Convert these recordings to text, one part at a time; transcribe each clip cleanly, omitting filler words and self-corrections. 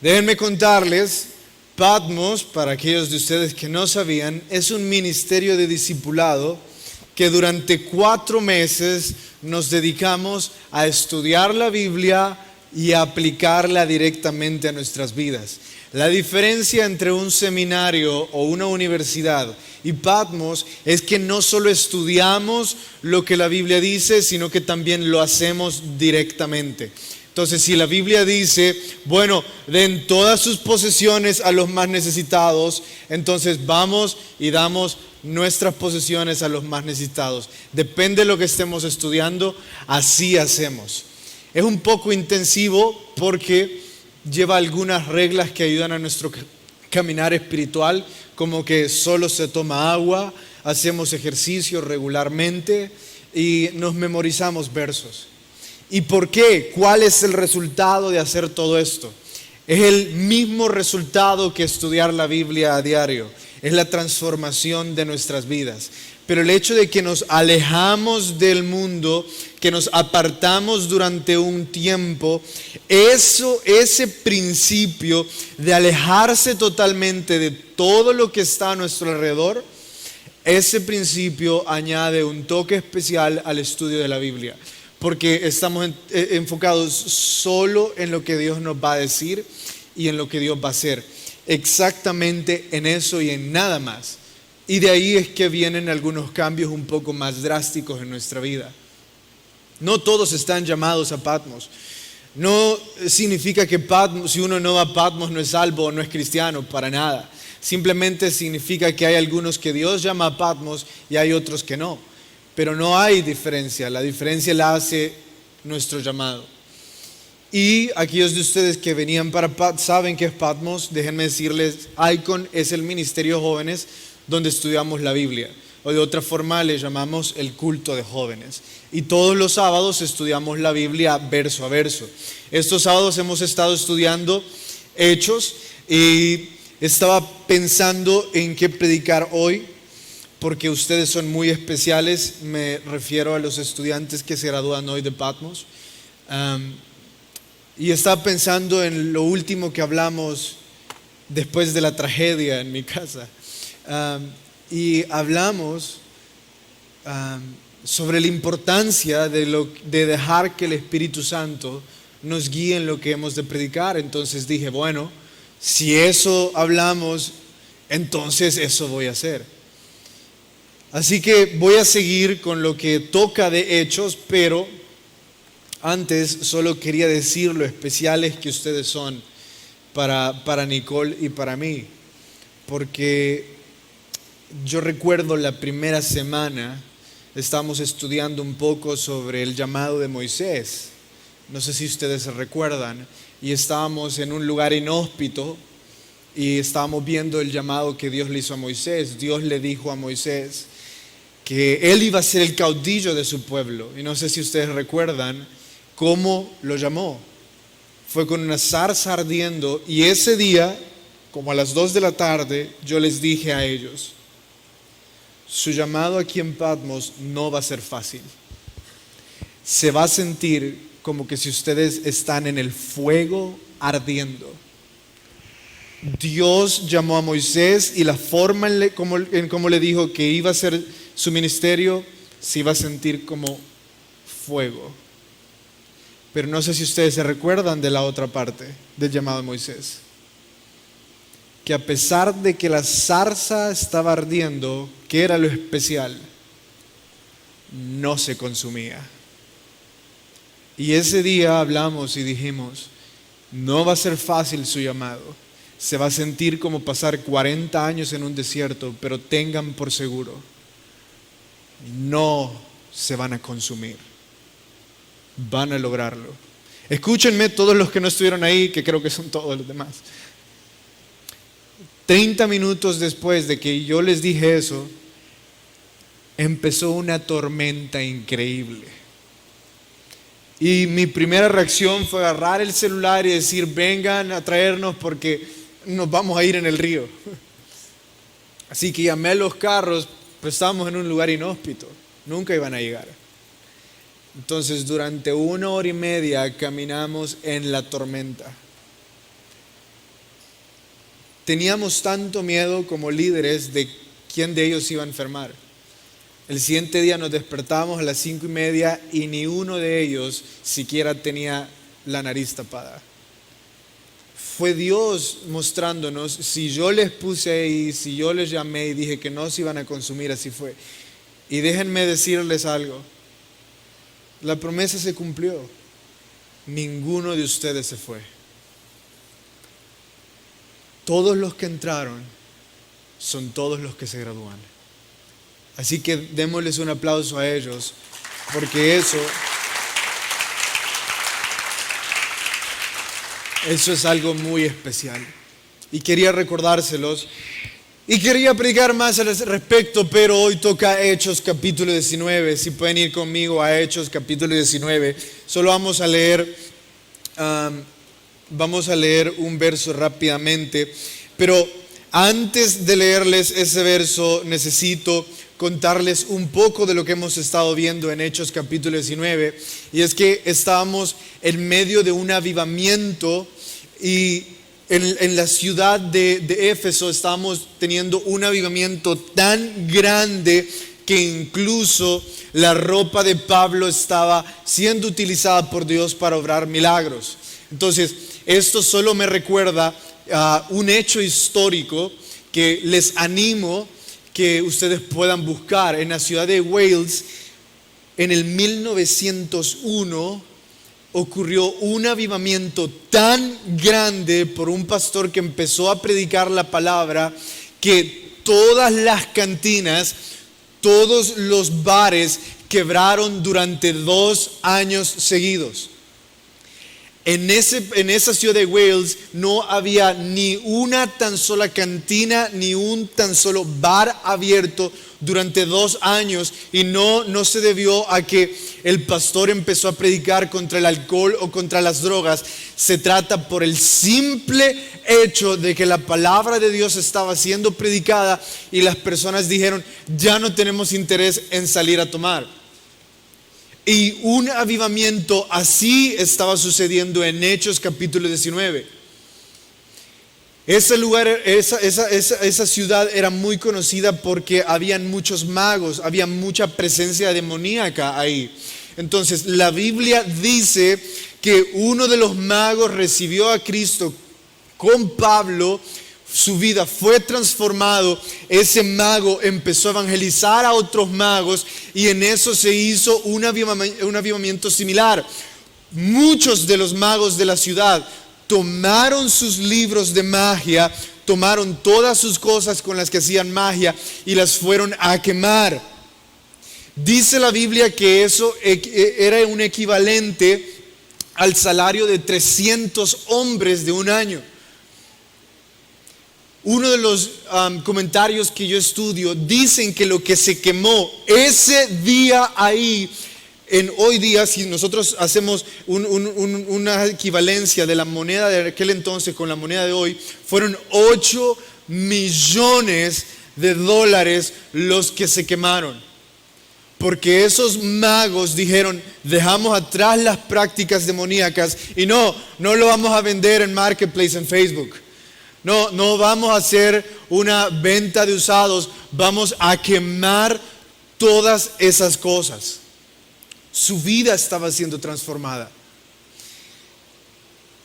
Déjenme contarles, Patmos, para aquellos de ustedes que no sabían, es un ministerio de discipulado que durante 4 meses nos dedicamos a estudiar la Biblia y a aplicarla directamente a nuestras vidas. La diferencia entre un seminario o una universidad y Patmos es que no solo estudiamos lo que la Biblia dice, sino que también lo hacemos directamente. Entonces, si la Biblia dice, bueno, den todas sus posesiones a los más necesitados, entonces vamos y damos nuestras posesiones a los más necesitados. Depende de lo que estemos estudiando, así hacemos. Es un poco intensivo porque lleva algunas reglas que ayudan a nuestro caminar espiritual, como que solo se toma agua, hacemos ejercicio regularmente y nos memorizamos versos. ¿Y por qué? ¿Cuál es el resultado de hacer todo esto? Es el mismo resultado que estudiar la Biblia a diario. Es la transformación de nuestras vidas. Pero el hecho de que nos alejamos del mundo, que nos apartamos durante un tiempo, ese principio de alejarse totalmente de todo lo que está a nuestro alrededor, ese principio añade un toque especial al estudio de la Biblia. Porque estamos enfocados solo en lo que Dios nos va a decir y en lo que Dios va a hacer. Exactamente en eso y en nada más. Y de ahí es que vienen algunos cambios un poco más drásticos en nuestra vida. No todos están llamados a Patmos. No significa que Patmos, si uno no va a Patmos no es salvo o no es cristiano, para nada. Simplemente significa que hay algunos que Dios llama a Patmos y hay otros que no. Pero no hay diferencia, la diferencia la hace nuestro llamado. Y aquellos de ustedes que venían para Patmos, saben que es Patmos, déjenme decirles, Icon es el ministerio de jóvenes donde estudiamos la Biblia. O de otra forma le llamamos el culto de jóvenes. Y todos los sábados estudiamos la Biblia verso a verso. Estos sábados hemos estado estudiando Hechos y estaba pensando en qué predicar hoy, porque ustedes son muy especiales. Me refiero a los estudiantes que se gradúan hoy de Patmos. Y estaba pensando en lo último que hablamos después de la tragedia en mi casa. Y hablamos sobre la importancia de dejar que el Espíritu Santo nos guíe en lo que hemos de predicar. Entonces dije, bueno, si eso hablamos, entonces eso voy a hacer. Así que voy a seguir con lo que toca de Hechos, pero antes solo quería decir lo especiales que ustedes son para Nicole y para mí. Porque yo recuerdo la primera semana, estábamos estudiando un poco sobre el llamado de Moisés. No sé si ustedes se recuerdan. Y estábamos en un lugar inhóspito y estábamos viendo el llamado que Dios le hizo a Moisés. Dios le dijo a Moisés que él iba a ser el caudillo de su pueblo. Y no sé si ustedes recuerdan cómo lo llamó. Fue con una zarza ardiendo y ese día, como a las 2 de la tarde, yo les dije a ellos, su llamado aquí en Patmos no va a ser fácil. Se va a sentir como que si ustedes están en el fuego ardiendo. Dios llamó a Moisés y la forma en cómo le dijo que iba a ser su ministerio, se iba a sentir como fuego. Pero no sé si ustedes se recuerdan de la otra parte del llamado de Moisés. Que a pesar de que la zarza estaba ardiendo, ¿qué era lo especial? No se consumía. Y ese día hablamos y dijimos, no va a ser fácil su llamado. Se va a sentir como pasar 40 años en un desierto, pero tengan por seguro, no se van a consumir. Van a lograrlo. Escúchenme todos los que no estuvieron ahí, que creo que son todos los demás. 30 minutos después de que yo les dije eso, empezó una tormenta increíble. Y mi primera reacción fue agarrar el celular y decir, vengan a traernos porque nos vamos a ir en el río. Así que llamé a los carros, pero estábamos en un lugar inhóspito, nunca iban a llegar. Entonces durante 1 hora y media caminamos en la tormenta. teníamos tanto miedo como líderes de quién de ellos iba a enfermar. El siguiente día nos despertábamos a las 5:30 y ni uno de ellos siquiera tenía la nariz tapada. Fue Dios mostrándonos, si yo les puse ahí, si yo les llamé y dije que no se iban a consumir, así fue. Y déjenme decirles algo, la promesa se cumplió, ninguno de ustedes se fue. Todos los que entraron son todos los que se gradúan. Así que démosles un aplauso a ellos, porque eso es algo muy especial. Y quería recordárselos. Y quería predicar más al respecto, pero hoy toca Hechos capítulo 19. Si pueden ir conmigo a Hechos capítulo 19. Solo vamos a leer un verso rápidamente. Pero antes de leerles ese verso, necesito contarles un poco de lo que hemos estado viendo en Hechos capítulo 19. Y es que estábamos en medio de un avivamiento y en la ciudad de Éfeso estábamos teniendo un avivamiento tan grande que incluso la ropa de Pablo estaba siendo utilizada por Dios para obrar milagros. Entonces, esto solo me recuerda a un hecho histórico que les animo que ustedes puedan buscar. En la ciudad de Wales, en el 1901, ocurrió un avivamiento tan grande por un pastor que empezó a predicar la palabra que todas las cantinas, todos los bares quebraron durante 2 años seguidos. En esa ciudad de Wales no había ni una tan sola cantina ni un tan solo bar abierto durante 2 años, y no se debió a que el pastor empezó a predicar contra el alcohol o contra las drogas. Se trata por el simple hecho de que la palabra de Dios estaba siendo predicada y las personas dijeron, ya no tenemos interés en salir a tomar. Y un avivamiento así estaba sucediendo en Hechos capítulo 19. Ese lugar, esa ciudad era muy conocida porque habían muchos magos, había mucha presencia demoníaca ahí. Entonces la Biblia dice que uno de los magos recibió a Cristo con Pablo. Su vida fue transformado. Ese mago empezó a evangelizar a otros magos y en eso se hizo un avivamiento similar. Muchos de los magos de la ciudad tomaron sus libros de magia, tomaron todas sus cosas con las que hacían magia y las fueron a quemar. Dice la Biblia que eso era un equivalente al salario de 300 hombres de un año. Uno de los comentarios que yo estudio dicen que lo que se quemó ese día ahí, hoy día, si nosotros hacemos una equivalencia de la moneda de aquel entonces con la moneda de hoy, fueron 8 millones de dólares los que se quemaron. Porque esos magos dijeron, dejamos atrás las prácticas demoníacas y no lo vamos a vender en Marketplace en Facebook. No vamos a hacer una venta de usados, vamos a quemar todas esas cosas. Su vida estaba siendo transformada.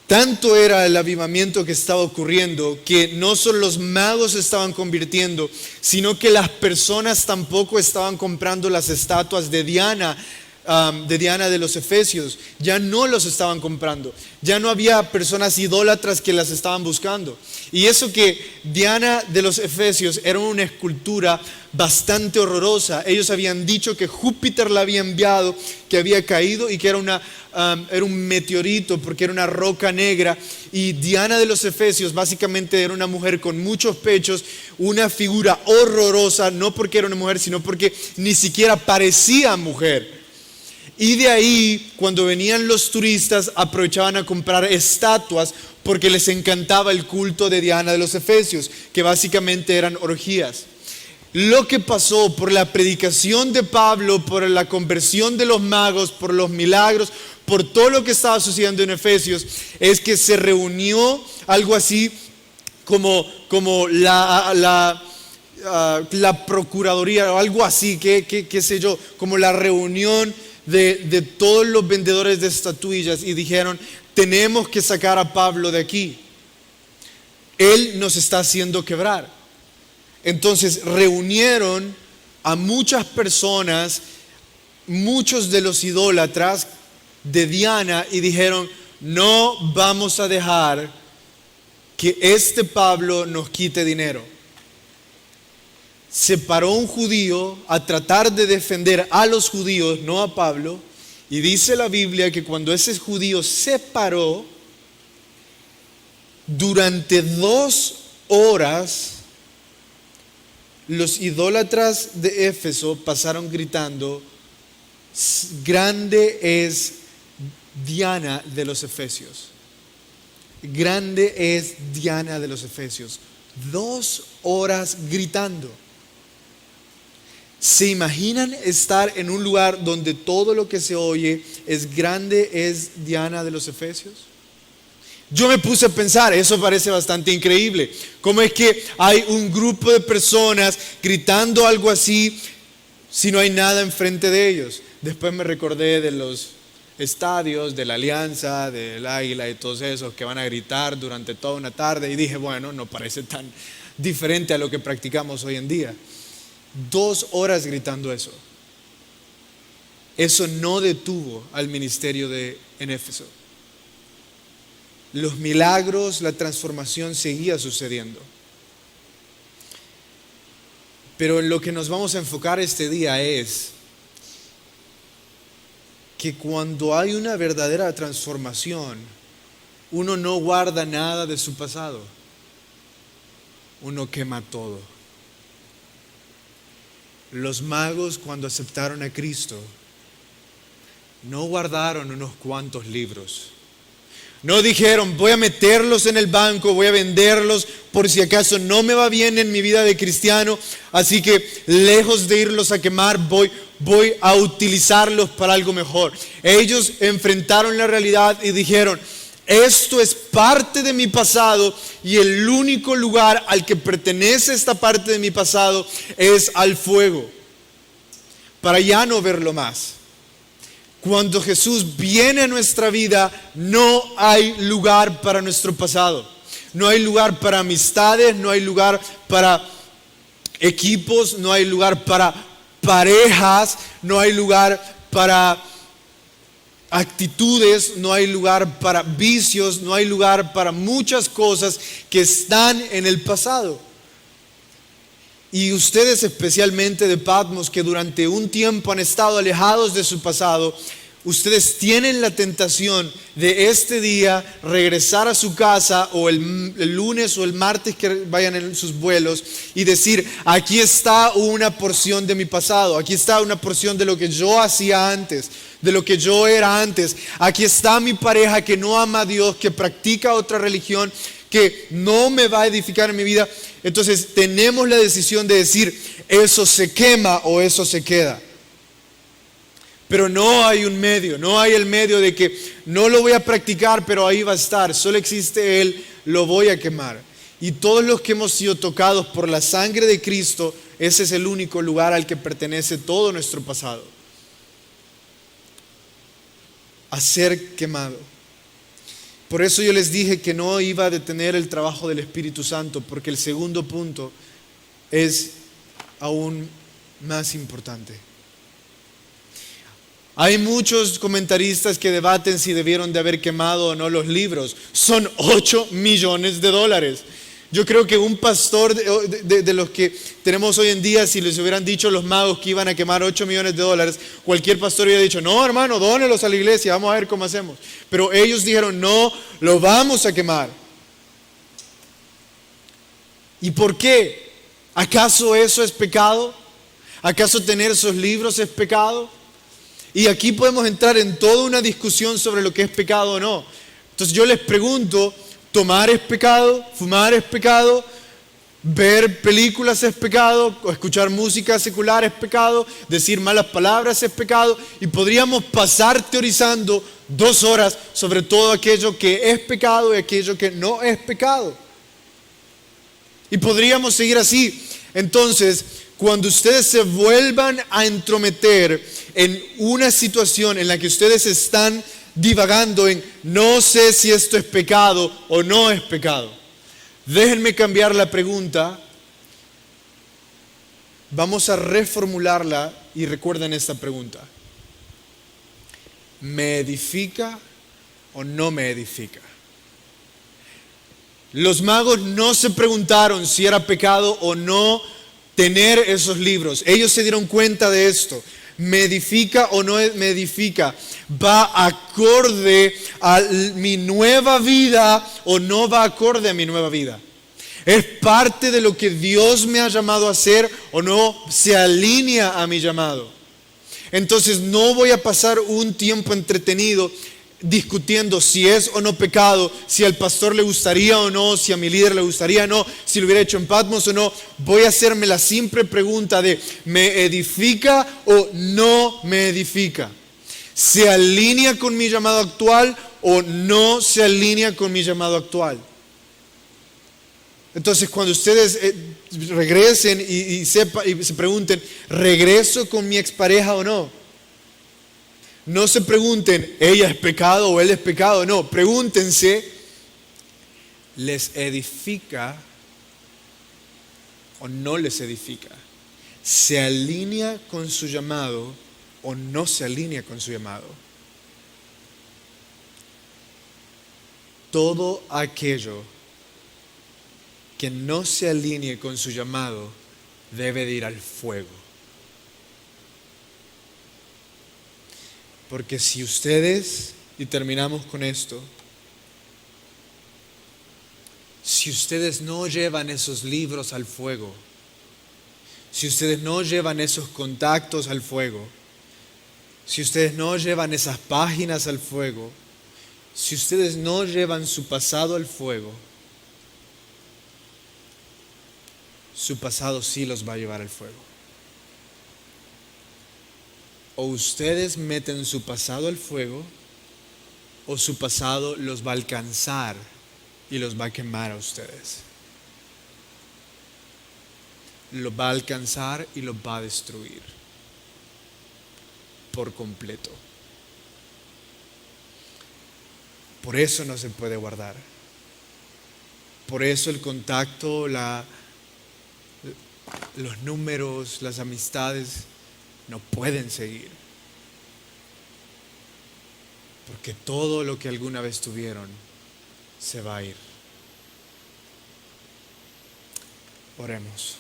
Tanto era el avivamiento que estaba ocurriendo que no solo los magos se estaban convirtiendo, sino que las personas tampoco estaban comprando las estatuas de Diana de los Efesios. Ya no los estaban comprando. Ya no había personas idólatras que las estaban buscando. Y eso que Diana de los Efesios era una escultura bastante horrorosa. Ellos habían dicho que Júpiter la había enviado, que había caído y que era un meteorito porque era una roca negra. Y Diana de los Efesios básicamente era una mujer con muchos pechos, una figura horrorosa, no porque era una mujer, sino porque ni siquiera parecía mujer. Y de ahí, cuando venían los turistas, aprovechaban a comprar estatuas porque les encantaba el culto de Diana de los Efesios, que básicamente eran orgías. Lo que pasó por la predicación de Pablo, por la conversión de los magos, por los milagros, por todo lo que estaba sucediendo en Efesios, es que se reunió algo así como la procuraduría o algo así, qué sé yo, como la reunión de todos los vendedores de estatuillas y dijeron, tenemos que sacar a Pablo de aquí. Él nos está haciendo quebrar. Entonces reunieron a muchas personas, muchos de los idólatras de Diana, y dijeron, no vamos a dejar que este Pablo nos quite dinero. Se paró un judío a tratar de defender a los judíos, no a Pablo, y dice la Biblia que cuando ese judío se paró, durante 2 horas, los idólatras de Éfeso pasaron gritando, grande es Diana de los Efesios. Grande es Diana de los Efesios. 2 horas gritando. ¿Se imaginan estar en un lugar donde todo lo que se oye es grande es Diana de los Efesios? Yo me puse a pensar, eso parece bastante increíble. ¿Cómo es que hay un grupo de personas gritando algo así si no hay nada enfrente de ellos? Después me recordé de los estadios, de la Alianza, del Águila y todos esos que van a gritar durante toda una tarde, y dije, bueno, no parece tan diferente a lo que practicamos hoy en día. 2 horas gritando eso. Eso no detuvo al ministerio en Éfeso. Los milagros, la transformación seguía sucediendo. Pero en lo que nos vamos a enfocar este día es que cuando hay una verdadera transformación, uno no guarda nada de su pasado. Uno quema todo. Los magos, cuando aceptaron a Cristo, no guardaron unos cuantos libros. No dijeron, voy a meterlos en el banco, voy a venderlos por si acaso no me va bien en mi vida de cristiano, así que lejos de irlos a quemar, voy a utilizarlos para algo mejor. Ellos enfrentaron la realidad y dijeron, esto es parte de mi pasado y el único lugar al que pertenece esta parte de mi pasado es al fuego, para ya no verlo más. Cuando Jesús viene a nuestra vida, no hay lugar para nuestro pasado. No hay lugar para amistades, no hay lugar para equipos, no hay lugar para parejas, no hay lugar para actitudes, no hay lugar para vicios, no hay lugar para muchas cosas que están en el pasado. Y ustedes, especialmente de Patmos, que durante un tiempo han estado alejados de su pasado, ustedes tienen la tentación de este día regresar a su casa o el lunes o el martes que vayan en sus vuelos y decir, aquí está una porción de mi pasado, aquí está una porción de lo que yo hacía antes, de lo que yo era antes, aquí está mi pareja que no ama a Dios, que practica otra religión, que no me va a edificar en mi vida. Entonces tenemos la decisión de decir, eso se quema o eso se queda. Pero no hay un medio, no hay el medio de que no lo voy a practicar, pero ahí va a estar. Solo existe Él, lo voy a quemar. Y todos los que hemos sido tocados por la sangre de Cristo, ese es el único lugar al que pertenece todo nuestro pasado. A ser quemado. Por eso yo les dije que no iba a detener el trabajo del Espíritu Santo, porque el segundo punto es aún más importante. Hay muchos comentaristas que debaten si debieron de haber quemado o no los libros. Son $8 millones. Yo creo que un pastor de los que tenemos hoy en día, si les hubieran dicho los magos que iban a quemar $8 millones, cualquier pastor hubiera dicho, no hermano, dónelos a la iglesia, vamos a ver cómo hacemos. Pero ellos dijeron, no, lo vamos a quemar. ¿Y por qué? ¿Acaso eso es pecado? ¿Acaso tener esos libros es pecado? Y aquí podemos entrar en toda una discusión sobre lo que es pecado o no. Entonces yo les pregunto, ¿tomar es pecado? ¿Fumar es pecado? ¿Ver películas es pecado? ¿Escuchar música secular es pecado? ¿Decir malas palabras es pecado? Y podríamos pasar teorizando 2 horas sobre todo aquello que es pecado y aquello que no es pecado. Y podríamos seguir así. Entonces, cuando ustedes se vuelvan a entrometer en una situación en la que ustedes están divagando en no sé si esto es pecado o no es pecado, déjenme cambiar la pregunta. Vamos a reformularla y recuerden esta pregunta. ¿Me edifica o no me edifica? Los magos no se preguntaron si era pecado o no tener esos libros. Ellos se dieron cuenta de esto. ¿Me edifica o no me edifica? ¿Va acorde a mi nueva vida o no va acorde a mi nueva vida? ¿Es parte de lo que Dios me ha llamado a hacer o no se alinea a mi llamado? Entonces no voy a pasar un tiempo entretenido discutiendo si es o no pecado, si al pastor le gustaría o no, si a mi líder le gustaría o no, si lo hubiera hecho en Patmos o no. Voy a hacerme la simple pregunta de ¿me edifica o no me edifica? ¿Se alinea con mi llamado actual o no se alinea con mi llamado actual? Entonces, cuando ustedes regresen y se pregunten, ¿regreso con mi expareja o no? No se pregunten, ¿ella es pecado o él es pecado? No, pregúntense, ¿les edifica o no les edifica? ¿Se alinea con su llamado o no se alinea con su llamado? Todo aquello que no se alinee con su llamado debe de ir al fuego. Porque si ustedes, y terminamos con esto, si ustedes no llevan esos libros al fuego, si ustedes no llevan esos contactos al fuego, si ustedes no llevan esas páginas al fuego, si ustedes no llevan su pasado al fuego, su pasado sí los va a llevar al fuego. O ustedes meten su pasado al fuego, o su pasado los va a alcanzar y los va a quemar a ustedes. Los va a alcanzar y los va a destruir por completo. Por eso no se puede guardar. Por eso el contacto, los números, las amistades no pueden seguir. Porque todo lo que alguna vez tuvieron se va a ir. Oremos.